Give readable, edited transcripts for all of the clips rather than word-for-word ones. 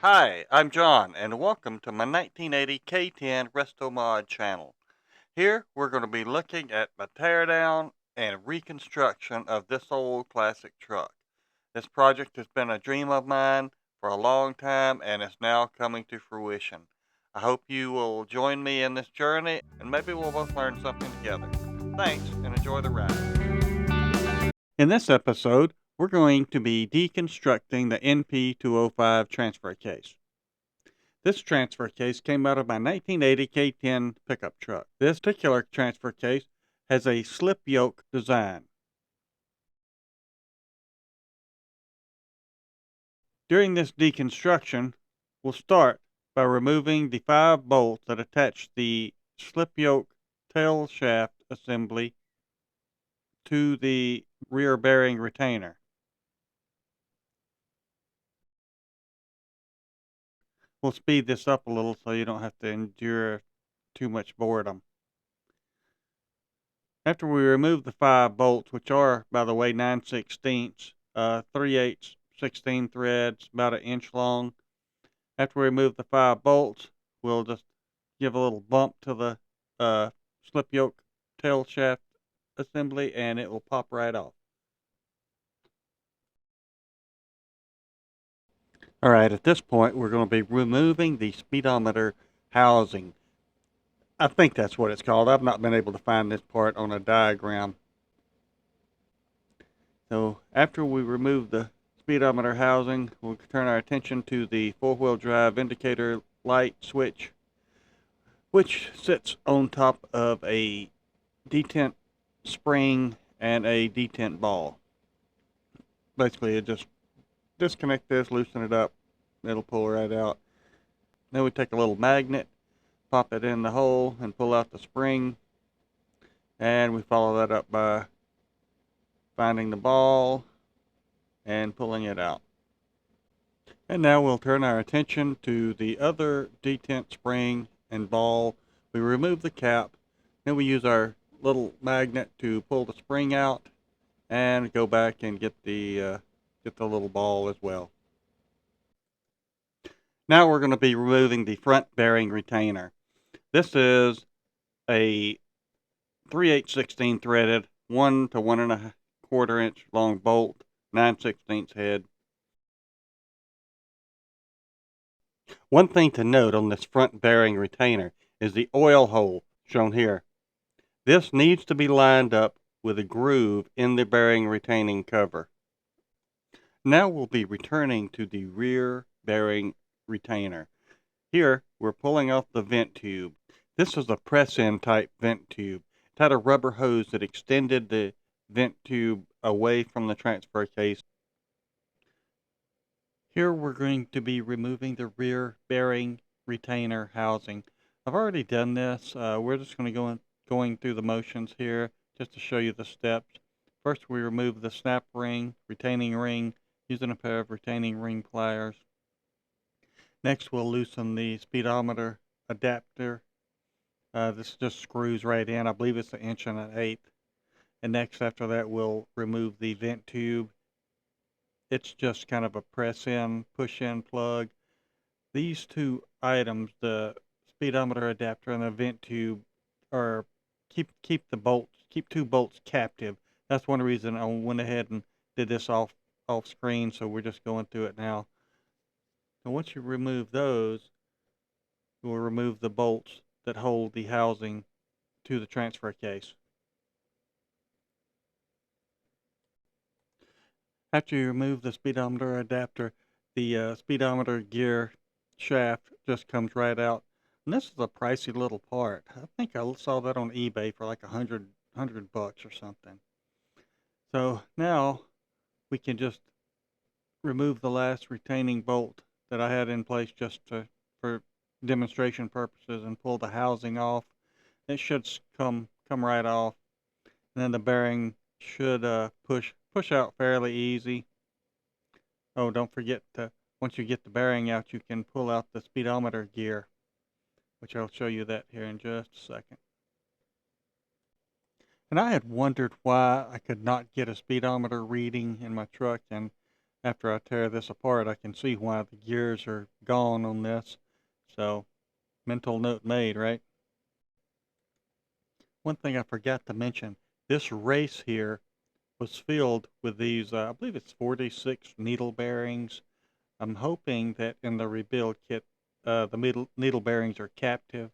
Hi, I'm John, and welcome to my 1980 K10 Resto Mod channel. Here, we're going to be looking at the teardown and reconstruction of this old classic truck. This project has been a dream of mine for a long time and is now coming to fruition. I hope you will join me in this journey, and maybe we'll both learn something together. Thanks, and enjoy the ride. In this episode, we're going to be deconstructing the NP205 transfer case. This transfer case came out of my 1980 K10 pickup truck. This particular transfer case has a slip yoke design. During this deconstruction, we'll start by removing the 5 bolts that attach the slip yoke tail shaft assembly to the rear bearing retainer. We'll speed this up a little so you don't have to endure too much boredom. After we remove the 5 bolts, which are, by the way, 9/16, 3/8 16 threads, about 1 inch long. After we remove the 5 bolts, we'll just give a little bump to the slip yoke tail shaft assembly, and it will pop right off. All right, at this point, we're going to be removing the speedometer housing. I think that's what it's called. I've not been able to find this part on a diagram. So after we remove the speedometer housing, we'll turn our attention to the 4-wheel drive indicator light switch, which sits on top of a detent spring and a detent ball. Basically, it just disconnect this, loosen it up, it'll pull right out. Then we take a little magnet, pop it in the hole, and pull out the spring. And we follow that up by finding the ball and pulling it out. And now we'll turn our attention to the other detent spring and ball. We remove the cap, then we use our little magnet to pull the spring out and go back and get the little ball as well. Now we're going to be removing the front bearing retainer. This is a 3/8 16 threaded 1 to 1 1/4 inch long bolt, 9/16 head. One thing to note on this front bearing retainer is the oil hole shown here. This needs to be lined up with a groove in the bearing retaining cover. Now we'll be returning to the rear bearing retainer. Here, we're pulling off the vent tube. This is a press-in type vent tube. It had a rubber hose that extended the vent tube away from the transfer case. Here we're going to be removing the rear bearing retainer housing. I've already done this. We're just going to going through the motions here just to show you the steps. First, we remove the snap ring, retaining ring, using a pair of retaining ring pliers. Next, we'll loosen the speedometer adapter. This just screws right in. I believe it's 1 1/8 inch. And next, after that, we'll remove the vent tube. It's just kind of a press-in, push-in plug. These 2 items, the speedometer adapter and the vent tube, are keep 2 bolts captive. That's one reason I went ahead and did this off screen, so we're just going through it now. And once you remove those, we'll remove the bolts that hold the housing to the transfer case. After you remove the speedometer adapter, the speedometer gear shaft just comes right out. And this is a pricey little part. I think I saw that on eBay for like $100 or something. So now we can just remove the last retaining bolt that I had in place just for demonstration purposes and pull the housing off. It should come right off. And then the bearing should push out fairly easy. Oh, don't forget once you get the bearing out, you can pull out the speedometer gear, which I'll show you that here in just a second. And I had wondered why I could not get a speedometer reading in my truck, and after I tear this apart, I can see why the gears are gone on this. So, mental note made, right? One thing I forgot to mention, this race here was filled with these, I believe it's 46 needle bearings. I'm hoping that in the rebuild kit, the needle bearings are captive.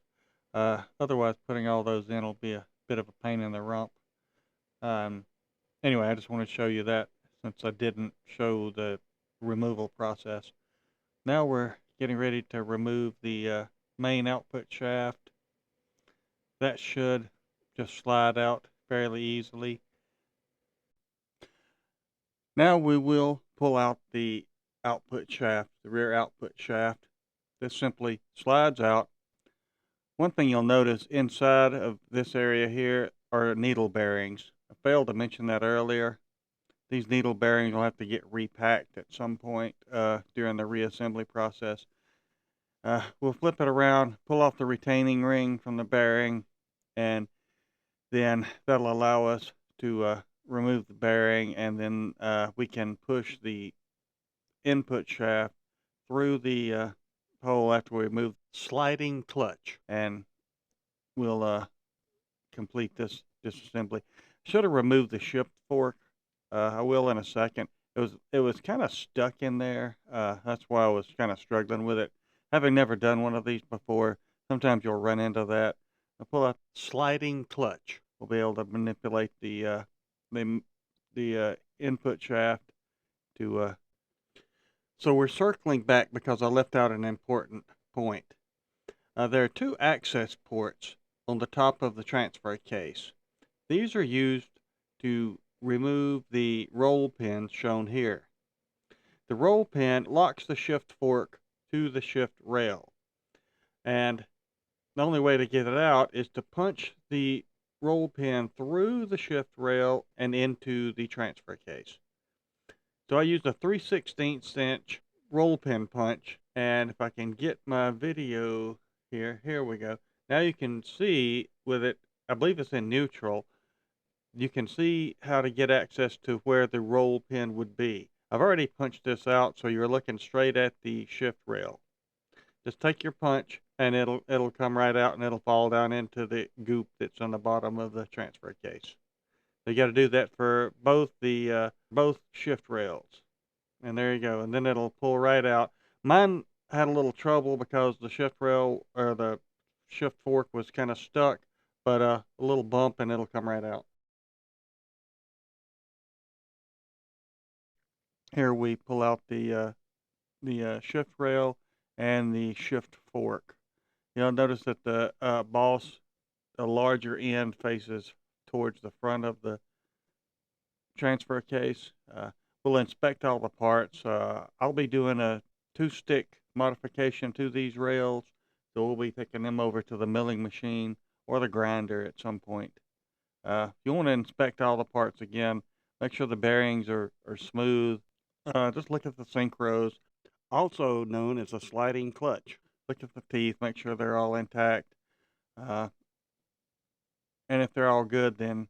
Otherwise, putting all those in will be a bit of a pain in the rump. Um, anyway, I just want to show you that since I didn't show the removal process. Now we're getting ready to remove the main output shaft. That should just slide out fairly easily. Now we will pull out the output shaft, the rear output shaft. This simply slides out. One thing you'll notice inside of this area here are needle bearings. I failed to mention that earlier. These needle bearings will have to get repacked at some point during the reassembly process. We'll flip it around, pull off the retaining ring from the bearing, and then that'll allow us to remove the bearing, and then we can push the input shaft through the hole after we remove sliding clutch, and we'll complete this disassembly. Should have removed the shift fork. I will in a second. It was kind of stuck in there. That's why I was kind of struggling with it. Having never done one of these before, sometimes you'll run into that. I'll pull out sliding clutch. We'll be able to manipulate the input shaft to. So we're circling back because I left out an important point. There are two access ports on the top of the transfer case. These are used to remove the roll pin shown here. The roll pin locks the shift fork to the shift rail, and the only way to get it out is to punch the roll pin through the shift rail and into the transfer case. So I used a 3/16 inch roll pin punch, and if I can get my video here we go. Now you can see with it, I believe it's in neutral, you can see how to get access to where the roll pin would be. I've already punched this out, so you're looking straight at the shift rail. Just take your punch, and it'll come right out, and it'll fall down into the goop that's on the bottom of the transfer case. So you got to do that for both shift rails, and there you go. And then it'll pull right out. Mine had a little trouble because the shift rail or the shift fork was kind of stuck, but a little bump, and it'll come right out. Here we pull out the shift rail and the shift fork. You'll notice that the the larger end faces towards the front of the transfer case. We'll inspect all the parts. I'll be doing a two-stick modification to these rails, so we'll be taking them over to the milling machine or the grinder at some point. You want to inspect all the parts again. Make sure the bearings are smooth. Just look at the synchros, also known as a sliding clutch. Look at the teeth, make sure they're all intact. Uh, and if they're all good, then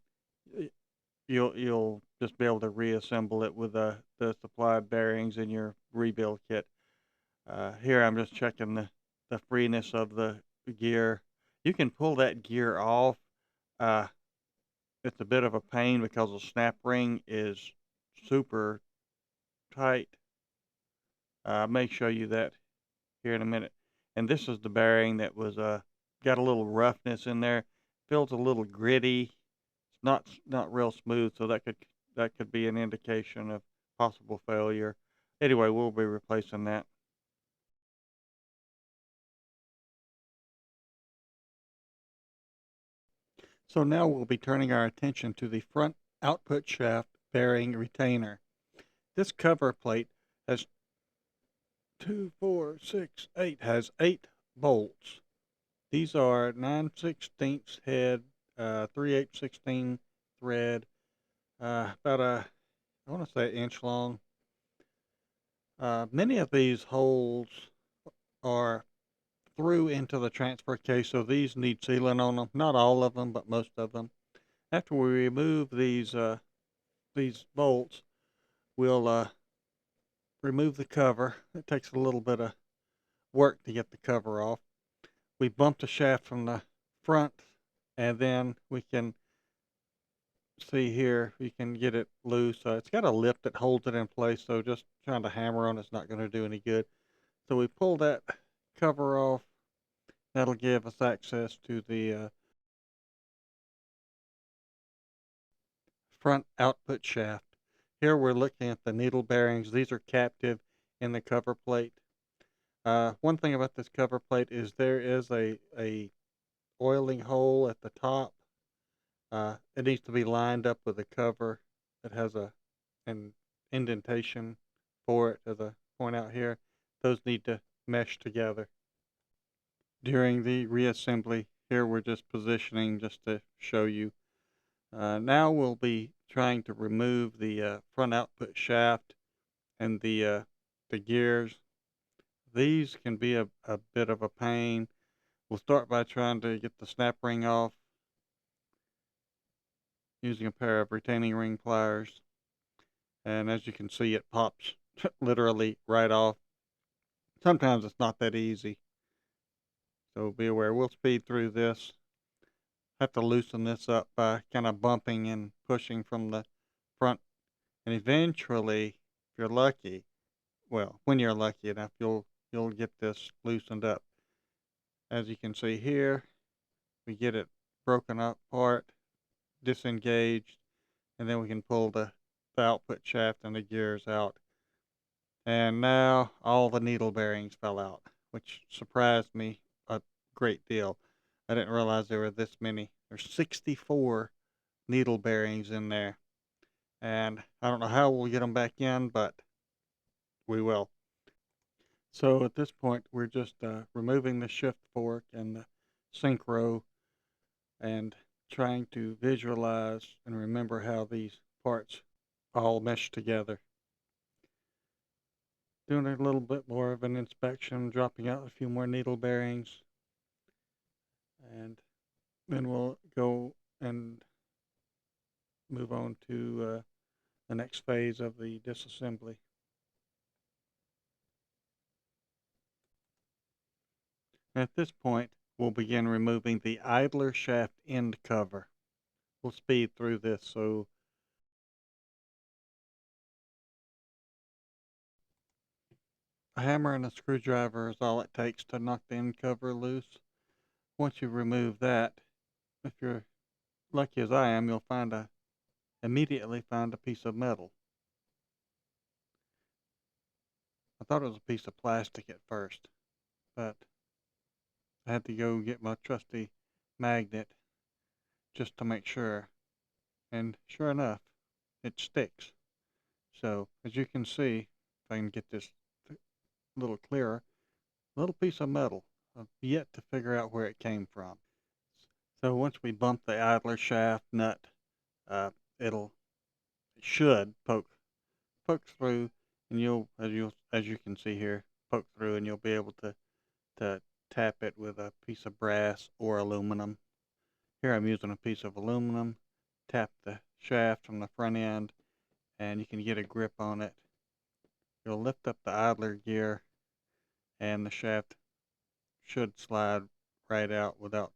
you'll just be able to reassemble it with the supplied bearings in your rebuild kit. Here I'm just checking the freeness of the gear. You can pull that gear off. Uh, it's a bit of a pain because the snap ring is super tight. I may show you that here in a minute. And this is the bearing that was got a little roughness in there. Feels a little gritty. It's not real smooth, so that could be an indication of possible failure. Anyway, we'll be replacing that. So now we'll be turning our attention to the front output shaft bearing retainer. This cover plate has 2, 4, 6, 8, has 8 bolts. These are 9/16 head, 3/8 thread, about I want to say, inch long. Many of these holes are through into the transfer case, so these need sealing on them. Not all of them, but most of them. After we remove these bolts, we'll remove the cover. It takes a little bit of work to get the cover off. We bump the shaft from the front, and then we can see here, we can get it loose. It's got a lip that holds it in place, so just trying to hammer on it's not going to do any good. So we pull that cover off. That'll give us access to the front output shaft. Here we're looking at the needle bearings. These are captive in the cover plate. One thing about this cover plate is there is a oiling hole at the top. It needs to be lined up with the cover. It has an indentation for it, as I point out here. Those need to mesh together. During the reassembly, here we're just positioning just to show you. Now we'll be trying to remove the front output shaft and the gears. These can be a bit of a pain. We'll start by trying to get the snap ring off using a pair of retaining ring pliers. And as you can see, it pops literally right off. Sometimes it's not that easy, so be aware. We'll speed through this. Have to loosen this up by kind of bumping and pushing from the front. And eventually, if you're lucky, well, when you're lucky enough, you'll get this loosened up. As you can see here, we get it broken up apart, disengaged, and then we can pull the output shaft and the gears out. And now all the needle bearings fell out, which surprised me a great deal. I didn't realize there were this many. There's 64 needle bearings in there. And I don't know how we'll get them back in, but we will. So at this point, we're just removing the shift fork and the synchro and trying to visualize and remember how these parts all mesh together. Doing a little bit more of an inspection, dropping out a few more needle bearings, and then we'll go and move on to the next phase of the disassembly. At this point, we'll begin removing the idler shaft end cover. We'll speed through this. So a hammer and a screwdriver is all it takes to knock the end cover loose. Once you remove that, if you're lucky as I am, you'll immediately find a piece of metal. I thought it was a piece of plastic at first, but I had to go get my trusty magnet just to make sure. And sure enough, it sticks. So as you can see, if I can get this a little clearer, a little piece of metal. I've yet to figure out where it came from. So once we bump the idler shaft nut, uh, it should poke through, and as you can see here, poke through, and you'll be able to tap it with a piece of brass or aluminum. Here I'm using a piece of aluminum. Tap the shaft from the front end, and you can get a grip on it. You'll lift up the idler gear, and the shaft should slide right out without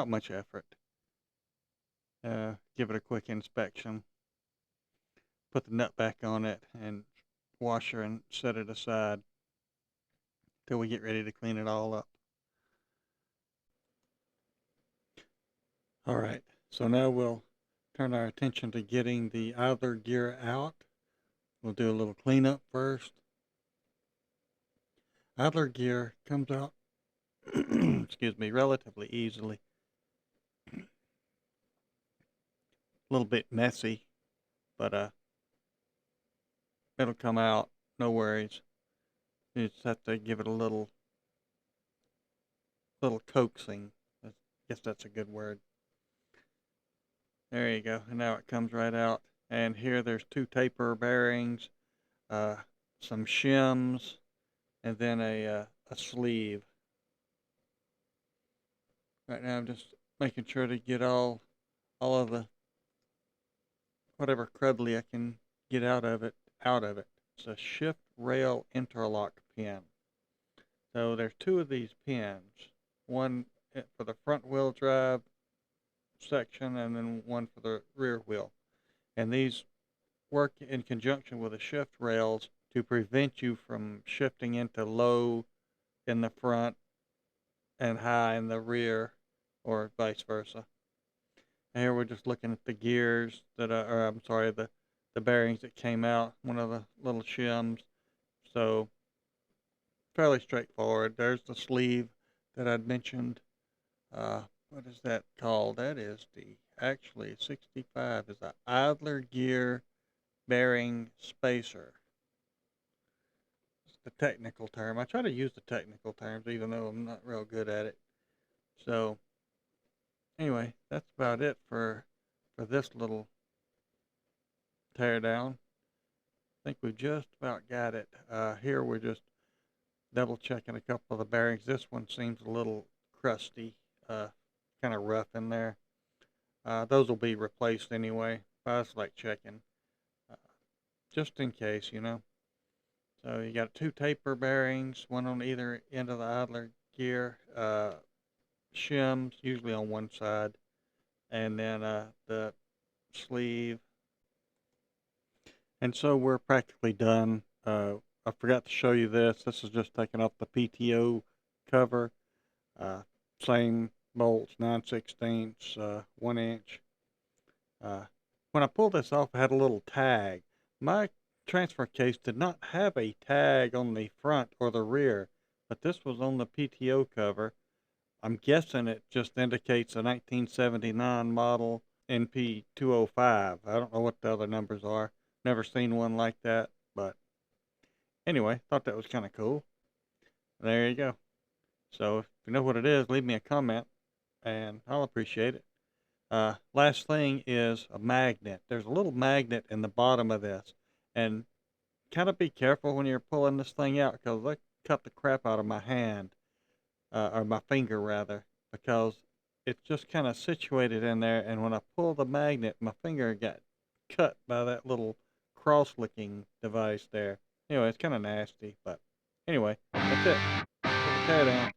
much effort. Give it a quick inspection. Put the nut back on it and washer and set it aside till we get ready to clean it all up. All right, so now we'll turn our attention to getting the idler gear out. We'll do a little cleanup first. Idler gear comes out, excuse me, relatively easily. A little bit messy, but it'll come out, no worries. You just have to give it a little coaxing. I guess that's a good word. There you go. And now it comes right out. And here there's two taper bearings, some shims, and then a sleeve. Right now I'm just making sure to get all of the whatever cruddly I can get out of it. a shift rail interlock pin. So there's two of these pins, one for the front wheel drive section and then one for the rear wheel. And these work in conjunction with the shift rails to prevent you from shifting into low in the front and high in the rear, or vice versa. And here we're just looking at the gears that are, or I'm sorry, the bearings that came out, one of the little shims. So fairly straightforward. There's the sleeve that I'd mentioned. What is that called? That is actually 65 is the idler gear bearing spacer. It's the technical term. I try to use the technical terms even though I'm not real good at it. So anyway, that's about it for this little teardown. I think we've just about got it. Here we're just double checking a couple of the bearings. This one seems a little crusty, kind of rough in there. Those will be replaced anyway. But I just like checking, uh, just in case, you know. So you got two taper bearings, one on either end of the idler gear, shims usually on one side, and then the sleeve. And so we're practically done. I forgot to show you this. This is just taking off the PTO cover. Uh, Same bolts, 9/16, 1 inch. When I pulled this off, I had a little tag. My transfer case did not have a tag on the front or the rear, but this was on the PTO cover. I'm guessing it just indicates a 1979 model NP205. I don't know what the other numbers are. Never seen one like that, but anyway, thought that was kind of cool. There you go. So if you know what it is, leave me a comment and I'll appreciate it. Last thing is a magnet. There's a little magnet in the bottom of this, and kind of be careful when you're pulling this thing out because they cut the crap out of my hand, or my finger rather, because it's just kind of situated in there, and when I pull the magnet, my finger got cut by that little cross-licking device there. Anyway, it's kind of nasty, but anyway, that's it. Tear down.